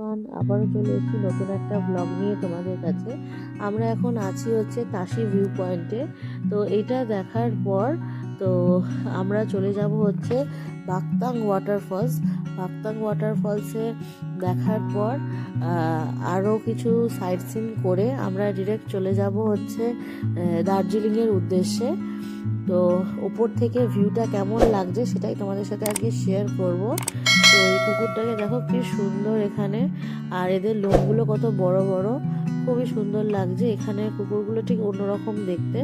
Everyone, আবারও চলে এসেছি নতুন একটা ব্লগ নিয়ে তোমাদের কাছে। আমরা এখন আছি হচ্ছে তাশি ভিউ পয়েন্টে। তো এইটা দেখার পর তো আমরা চলে যাব হচ্ছে বাকতাং ওয়াটারফলস। বাকতাং ওয়াটারফলসে দেখার পর আরও কিছু সাইট সিন করে আমরা ডিরেক্ট চলে যাব হচ্ছে দার্জিলিংয়ের উদ্দেশ্যে। তো ওপর থেকে ভিউটা কেমন লাগছে সেটাই তোমাদের সাথে আজকে শেয়ার করব। তো এই কুকুরটাকে দেখো কি সুন্দর এখানে, আর এদের লোমগুলো কত বড় বড়, খুবই সুন্দর লাগছে। এখানে কুকুরগুলো ঠিক অন্যরকম দেখতে,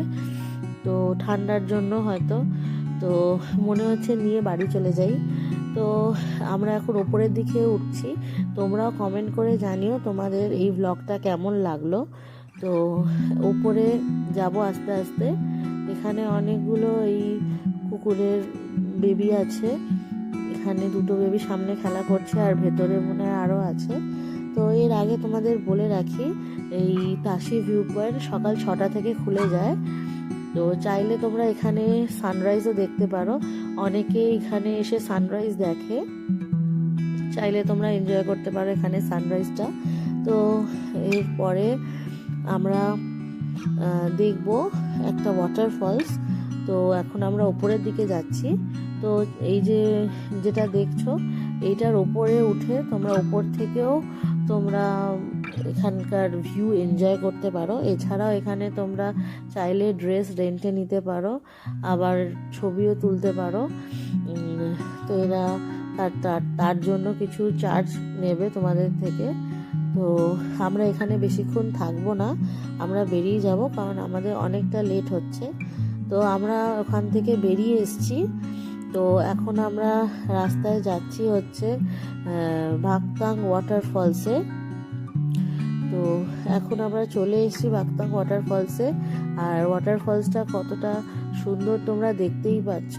তো ঠান্ডার জন্য হয়তো। তো মনে হচ্ছে নিয়ে বাড়ি চলে যাই। তো আমরা এখন ওপরের দিকে উঠছি। তোমরাও কমেন্ট করে জানিও তোমাদের এই ব্লগটা কেমন লাগলো। তো ওপরে যাব আস্তে আস্তে। এখানে অনেকগুলো এই কুকুরের বেবি আছে। এখানে দুটো বেবি সামনে খেলা করছে, আর ভেতরে মনে হয় আরও আছে। তো এর আগে তোমাদের বলে রাখি, এই তাশি ভিউ পয়েন্ট সকাল 6টা থেকে খুলে যায়। তো চাইলে তোমরা এখানে সানরাইজও দেখতে পারো। অনেকে এখানে এসে সানরাইজ দেখে, চাইলে তোমরা এনজয় করতে পারো এখানে সানরাইজটা। তো এরপরে আমরা দেখব একটা ওয়াটারফলস। তো এখন আমরা ওপরের দিকে যাচ্ছি। তো এই যে যেটা দেখছো, এইটার ওপরে উঠে তোমরা ওপর থেকেও তোমরা এখানকার ভিউ এনজয় করতে পারো। এছাড়াও এখানে তোমরা চাইলে ড্রেস রেন্টে নিতে পারো, আবার ছবিও তুলতে পারো। তো এরা তার জন্য কিছু চার্জ নেবে তোমাদের থেকে। তো আমরা এখানে বেশিক্ষণ থাকবো না, আমরা বেরিয়ে যাব, কারণ আমাদের অনেকটা লেট হচ্ছে। তো আমরা ওখান থেকে বেরিয়ে এসেছি। তো এখন আমরা রাস্তায় যাচ্ছি হচ্ছে বাকতাং ওয়াটারফলসে। তো এখন আমরা চলে এসেছি বাকতাং ওয়াটারফলসে। আর ওয়াটারফলসটা কতটা সুন্দর তোমরা দেখতেই পাচ্ছ।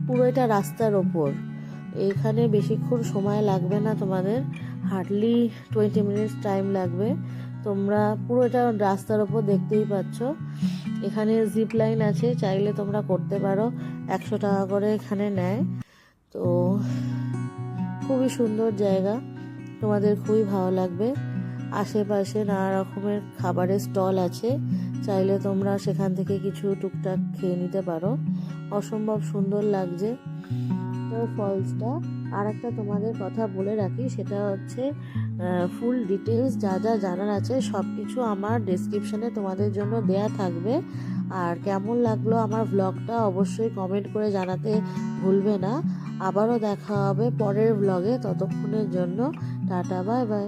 পুরো এটা রাস্তার ওপর। এখানে বেশিক্ষণ সময় লাগবে না তোমাদের, হার্ডলি 20 মিনিটস টাইম লাগবে। তোমরা পুরো এটা রাস্তার ওপর দেখতেই পাচ্ছ। এখানে জিপ লাইন আছে, চাইলে তোমরা করতে পারো, 100 টাকা করে এখানে নেয়। তো খুবই সুন্দর জায়গা, তোমাদের খুবই ভালো লাগবে। আশেপাশে নানা রকমের খাবারের স্টল আছে, চাইলে তোমরা সেখান থেকে কিছু টুকটাক খেয়ে নিতে পারো। অসম্ভব সুন্দর লাগছে তো ফলসটা। আর একটা তোমাদের কথা বলে রাখি, সেটা হচ্ছে ফুল ডিটেলস যা যা জানার আছে সব কিছু আমার ডেসক্রিপশানে তোমাদের জন্য দেয়া থাকবে। আর কেমন লাগলো আমার ব্লগটা অবশ্যই কমেন্ট করে জানাতে ভুলবে না। আবারও দেখা হবে পরের ব্লগে, ততক্ষণের জন্য টাটা, বাই বাই।